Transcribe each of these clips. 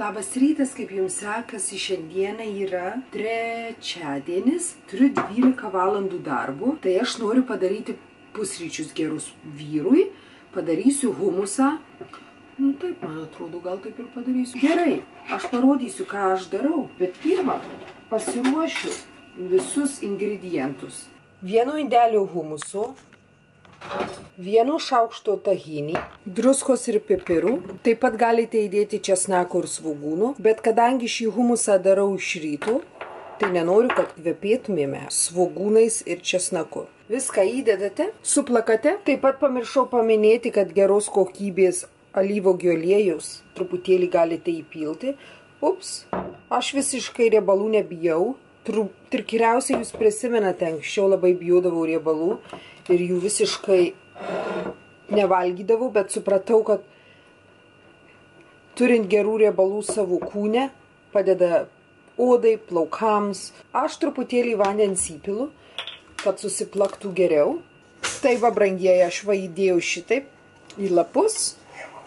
Labas rytas, kaip jums sekasi, šiandieną yra trečiadienis, turiu 12 valandų darbų, tai aš noriu padaryti pusryčius gerus vyrui, padarysiu humusą. Taip, man atrodo, gal taip ir padarysiu. Gerai, aš parodysiu, ką aš darau, bet pirmą pasiruošiu visus ingredientus. 1 indelio humuso, 1 šaukšto tahinį, druskos ir pipirų, taip pat galite įdėti česnako ir svogūnų, bet kadangi šį humusą darau iš ryto, tai nenoriu, kad kvepėtumėme svogūnais ir česnaku. Viską įdedate, suplakate, taip pat pamiršau paminėti, kad geros kokybės alyvuogių aliejus truputėlį galite įpilti. Ups, aš visiškai riebalų nebijau. Tikriausiai jūs prisimenate, anksčiau labai bijodavau riebalų ir jų visiškai nevalgydavau, bet supratau, kad turint gerų riebalų savo kūne padeda odai, plaukams. Aš truputėlį vandens įpilu, kad susiplaktų geriau. Tai va, brangieji, aš va įdėjau šitaip į lapus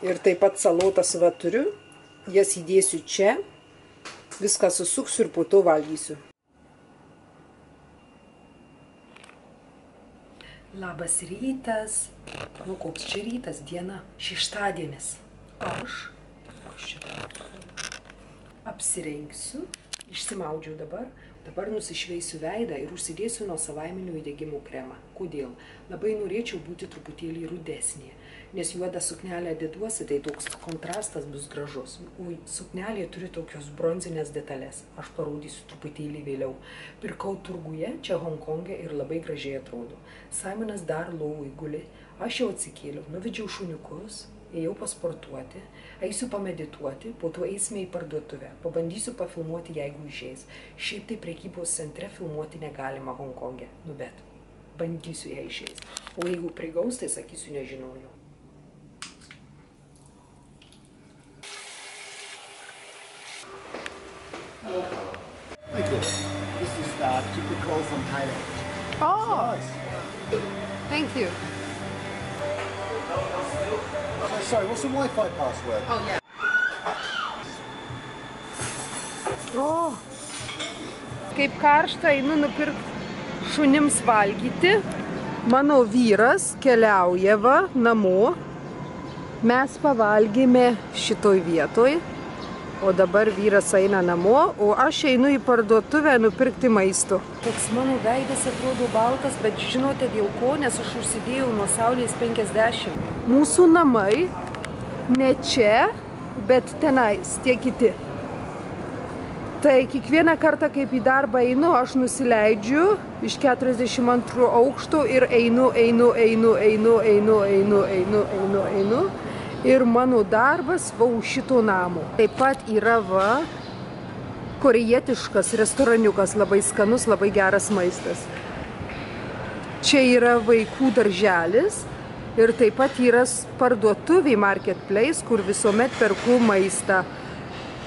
ir taip pat salotas va turiu. Jas įdėsiu čia, viską susuksiu ir po to valgysiu. Labas rytas. Nu, koks čia rytas, diena, šeštadienis. Aš apsirengsiu, išsimaudžiau dabar nusišveisiu veidą ir užsidėsiu nuo savaiminio įdegimo kremą. Kodėl? Labai norėčiau būti truputėlį rudesnė, nes juodą suknelę deduosi, tai toks kontrastas bus gražus. O suknelė turi tokios bronzinės detalės. Aš parodysiu truputėlį vėliau. Pirkau turguje, čia Honkonge ir labai gražiai atrodo. Simonas dar lovui guli. Aš jau atsikėliau, nuvedžiau šuniukus, ėjau pasportuoti, eisiu pamedituoti, po to eisime į parduotuvę. Pabandysiu pafilmuoti, jeigu išeis. Šiaip tai prekybos centre filmuoti negalima Honkonge, nu bet bandysiu, jei išeis. O jeigu prigaus, tai sakysiu, nežinojau. Thank you. This is typical from Thailand. Oh, Nice. thank you. Sorry, what's the Wi-Fi password? Oh, yeah. O, kaip karšta, einu nupirkti šunims valgyti. Mano vyras keliauja va namo. Mes pavalgėme šitoj vietoj, o dabar vyras eina namo, o aš einu į parduotuvę nupirkti maisto. Toks mano veidas atrodo baltas, bet žinote dėl ko, nes aš užsidėjau nuo saulės 50. Mūsų namai ne čia, bet tenais, tie kiti. Tai kiekvieną kartą, kaip į darbą einu, aš nusileidžiu iš 42 aukšto ir einu. Ir mano darbas va už šito namo. Taip pat yra va korėjietiškas restoraniukas, labai skanus, labai geras maistas. Čia yra vaikų darželis ir taip pat yra parduotuvė Marketplace, kur visuomet perku maistą.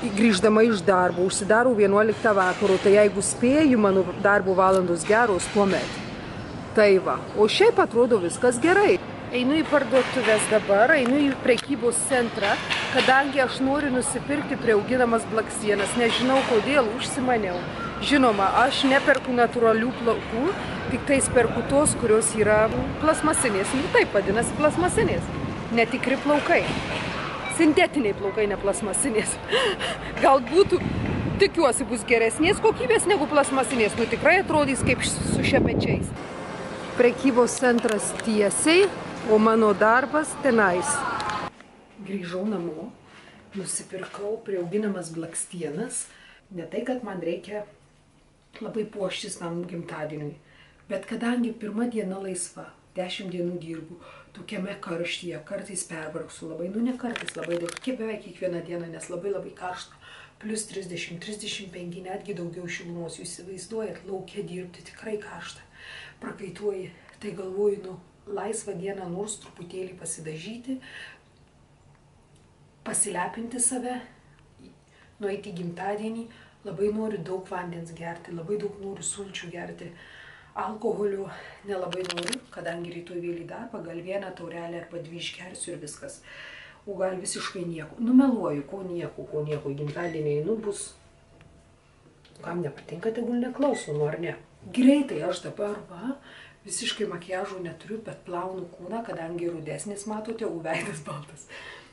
Grįždama iš darbo, užsidarau 11 vakaro, tai jeigu spėju, mano darbo valandos geros tuomet. Tai va, o šiaip atrodo viskas gerai. Einu į parduotuvės dabar, einu į prekybos centrą, kadangi aš noriu nusipirkti priauginamas blakstienas. Nežinau kodėl, užsimaniau. Žinoma, aš neperku natūralių plaukų, tik tais perku tos, kurios yra plasmasinės. Nu taip vadinasi, plasmasinės. Netikri plaukai. Sintetiniai plaukai, ne plasmasinės. Galbūt, tikiuosi, bus geresnės kokybės negu plasmasinės. Nu tikrai atrodys kaip su šepečiais. Prekybos centras tiesiai, o mano darbas tenais. Grįžau namo, nusipirkau priauginamas blakstienas. Ne tai, kad man reikia labai puoštis tam gimtadieniui, bet kadangi pirma diena laisva, 10 dienų dirbu, tokiame karštyje, kartais pervargsiu labai, nu ne kartais, labai daug, beveik kiekvieną dieną, nes labai karšta, plus 30, 35, netgi daugiau šilumos, jūs įsivaizduojat, lauke dirbti tikrai karšta, prakaituoji, tai galvoju, nu, laisvą dieną nors truputėlį pasidažyti, pasilepinti save, nueiti į gimtadienį, labai noriu daug vandens gerti, labai daug noriu sulčių gerti, alkoholio nelabai noriu, kadangi rytoj vėl į darbą, gal 1 taurelę arba 2 išgersiu ir viskas. o gal visiškai nieko. Numeluoju, ko nieko, į gimtadienį einu bus. Kam nepatinka, tegul neklauso, nu ar ne. Greitai aš dabar, va, visiškai makiažo neturiu, bet plaunu kūną, kadangi rudesnis, matote, o veidas baltas.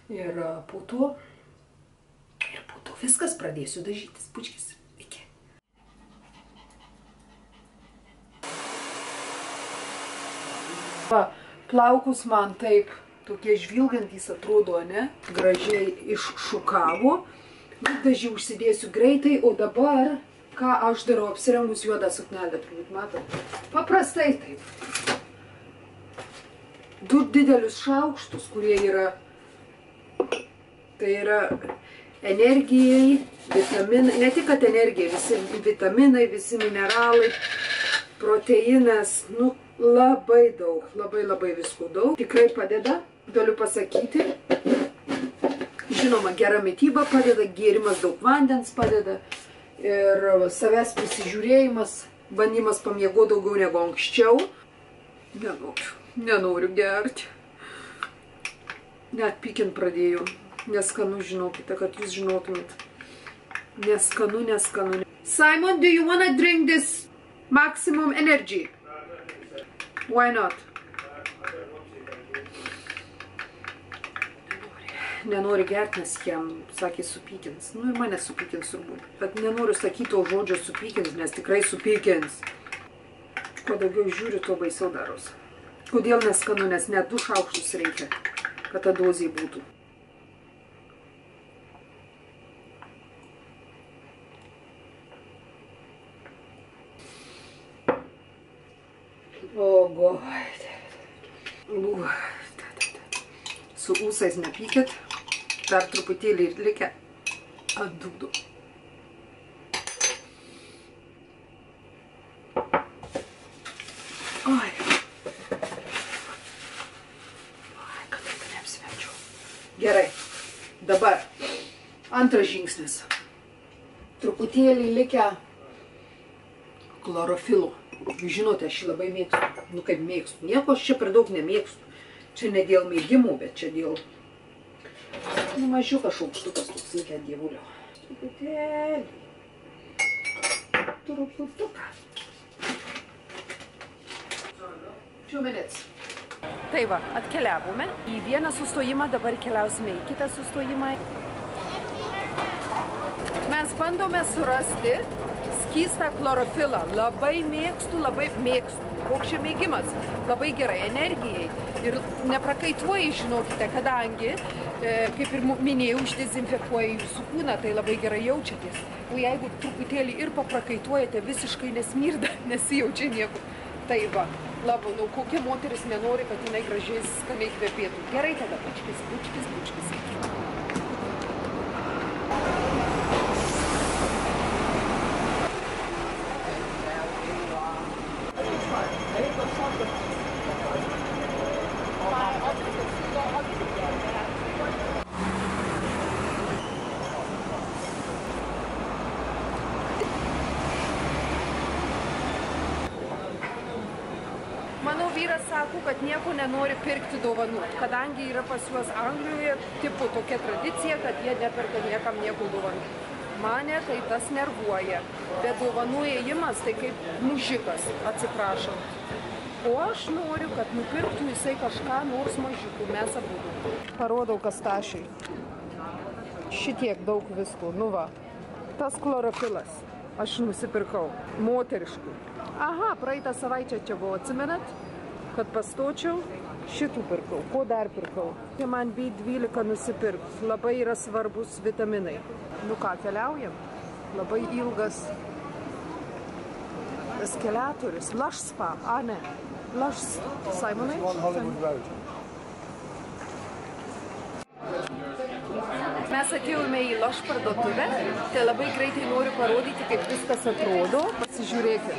Ir po to viskas pradėsiu dažytis. Pučkis. Iki. Va, plaukus man taip, tokie žvilgantys atrodo, ne? Gražiai iššukavo. Dažį užsidėsiu greitai, o dabar, ką aš darau, apsirengus juodą suknelę, turbūt matot. Paprastai taip. 2 didelius šaukštus, kurie yra, tai yra energijai, vitaminai, ne tik kad energijai, visi vitaminai, visi mineralai, proteinas, nu, labai daug, labai visko daug. Tikrai padeda, galiu pasakyti. Žinoma, gera mityba padeda, gėrimas daug vandens padeda ir savęs prisižiūrėjimas, bandymas pamiego daugiau negu anksčiau. Nenoriu gerti. Net pykint pradėjau. Neskanu, žinokite, kad jūs žinotumėt. Neskanu. Simon, do you want to drink this maximum energy? Why not? Nenori gerti, nes jam sakė supykins. Nu ir mane supykins turbūt. Bet nenoriu sakyti to žodžio supykins, nes tikrai supykins. Kuo daugiau žiūriu, tuo baisiau daros. Kodėl neskanu, nes net 2 šaukštus reikia, kad ta dozė būtų. O, su ūsais nepykit, dar truputėlį ir likę atdugdu. Ai, kad taip neapsiverčiau. Gerai, dabar antras žingsnis. Truputėlį likę chlorofilo. Žinote, aš jį labai mėgstu. Nu kaip mėgstu. Nieko aš čia per daug nemėgstu. Čia ne dėl mėgimų, bet čia dėl... Nu, mažiukas šaukštukas toks likę dievulio. Truputėlį. Truputuką. 2 minutes. Tai va, atkeliavome į vieną sustojimą, dabar keliausime į kitą sustojimą. Mes bandome surasti skystą chlorofilą. Labai mėgstu. Koks čia mėgimas? Labai gerai energijai. Ir neprakaituoja, žinokite, kadangi, kaip ir minėjau, išdezinfekuoja jūsų kūną, tai labai gerai jaučiatės. O jeigu truputėlį ir paprakaituojate, visiškai nesmirda, nesijaučia nieko. Tai va, labai, nu kokia moteris nenori, kad jinai gražiai skaniai kvepėtų. Gerai tada, pučkis. Mano vyras sako, kad nieko nenori pirkti dovanų, kadangi yra pas juos Anglijoje tipo tokia tradicija, kad jie neperka niekam nieko dovanų. Mane tai tas nervuoja, bet dovanų ėjimas tai kaip mužikas, atsiprašant. O aš noriu, kad nupirktų jisai kažką nors mažiukų, mes abudu. Parodau kastašiai. Šitiek daug visko, nu va. Tas chlorofilas aš nusipirkau, moteriškų. Aha, praeitą savaitę čia buvo, atsimenat, kad pastočiau, šitų pirkau. Ko dar pirkau? Čia man B12 nusipirkt, labai yra svarbus vitaminai. Nu ką, keliaujam? Labai ilgas eskalatorius, Lush Spa, ne, Lush, Simonai? Mes atėjome į Lush parduotuvę, tai labai greitai noriu parodyti, kaip viskas atrodo. Pasižiūrėkit.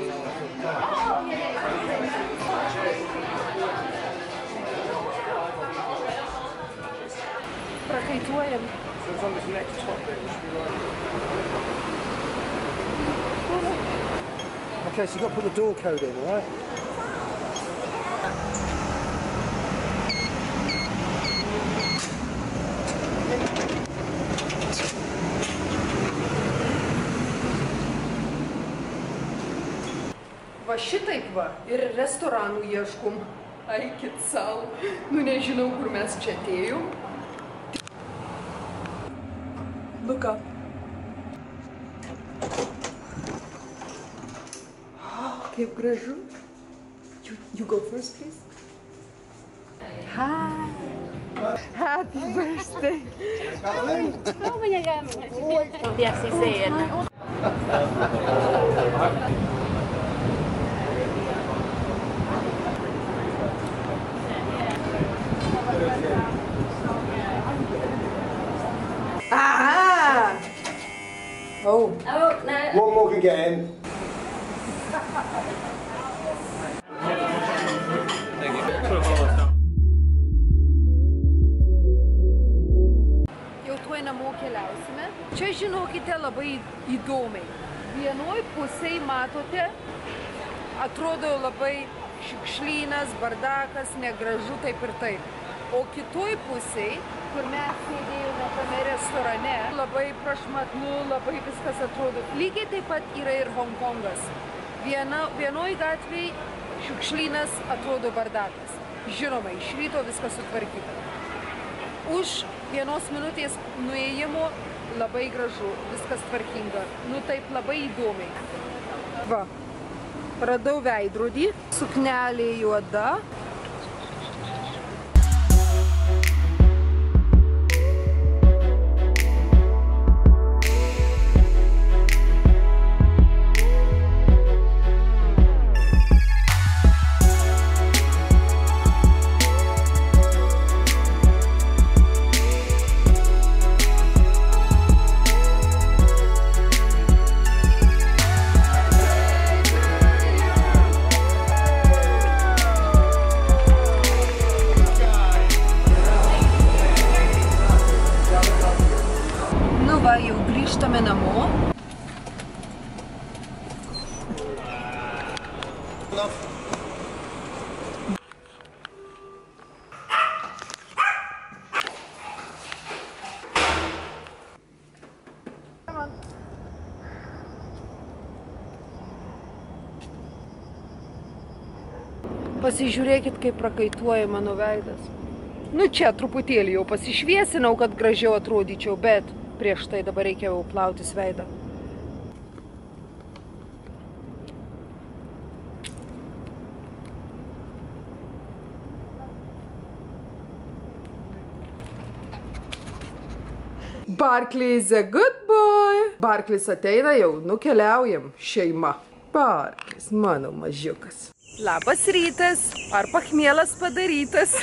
Prakaituojam. Okay, so you've got to put the door code in, right? Va šitaip va, ir restoranų ieškom. Aikit sau. Nu nežinau, kur mes čia atėjom. Look up. Kaip gražu. You go first, please. Hi. Happy birthday. Ah! Oh. One more again. Jau tuoj namo keliausime. Čia žinokite labai įdomiai. Vienoj pusėj matote, atrodo labai šiukšlynas, bardakas, negražu taip ir taip. O kitoj pusėj, kur mes sėdėjome tame restorane, labai prašmatnu, labai viskas atrodo. Lygiai taip pat yra ir Hongkongas. Vienoj gatvėj šiukšlynas atrodo bardakas. Žinoma, iš ryto viskas sutvarkyta. Už vienos minutės nuėjimo labai gražu, viskas tvarkinga. Nu taip labai įdomiai. Va, radau veidrodį, suknelė juoda. Jau grįžtame namo. Pasižiūrėkit, kaip prakaituoja mano veidas. Nu čia truputėlį jau pasišviesinau, kad gražiau atrodyčiau, bet prieš tai dabar reikia jau plautis veidą. Barclays a good boy. Barclays ateina jau, nukeliaujam šeima. Barclays, mano mažiukas. Labas rytas, ar pachmielas padarytas?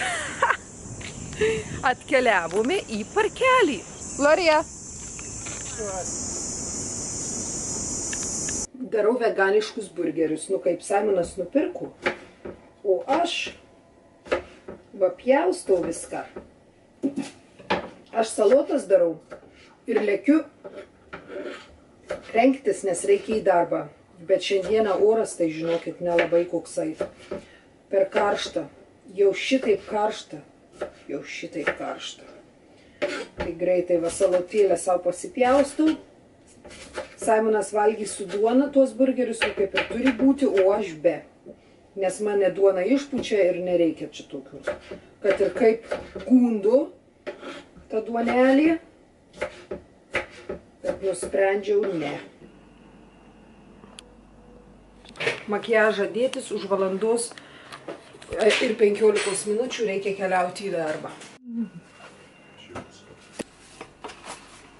Atkeliavome į parkelį. Lorija. Darau veganiškus burgerius, nu kaip Simonas nupirko. O aš pjaustau viską. Aš salotas darau ir lekiu rengtis, nes reikia į darbą. Bet šiandieną oras, tai žinokit, nelabai koksai. Per karštą. Jau šitaip karštą. Jau šitaip karštą. Tai greitai va salotėlę savo pasipjaustų. Simonas valgys su duona tuos burgerius, kaip ir turi būti, o aš be. Nes mane duona išpučia ir nereikia čia tokių. Kad ir kaip gundu ta duonelė, bet nusprendžiau ne. Makiažą dėtis už valandos ir 15 minučių reikia keliauti į darbą.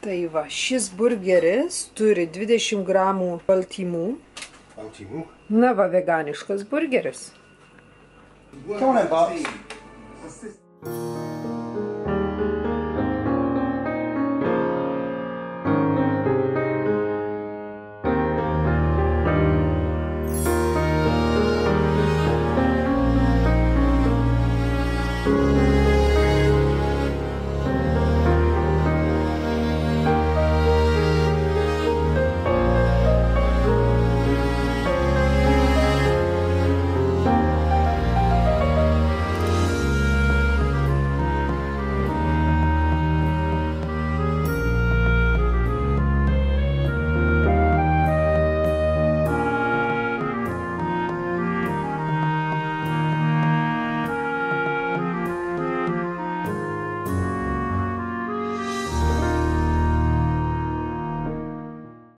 Tai va, šis burgeris turi 20 gramų baltymų. Baltymų? Na va, veganiškas burgeris. Come on, Bob.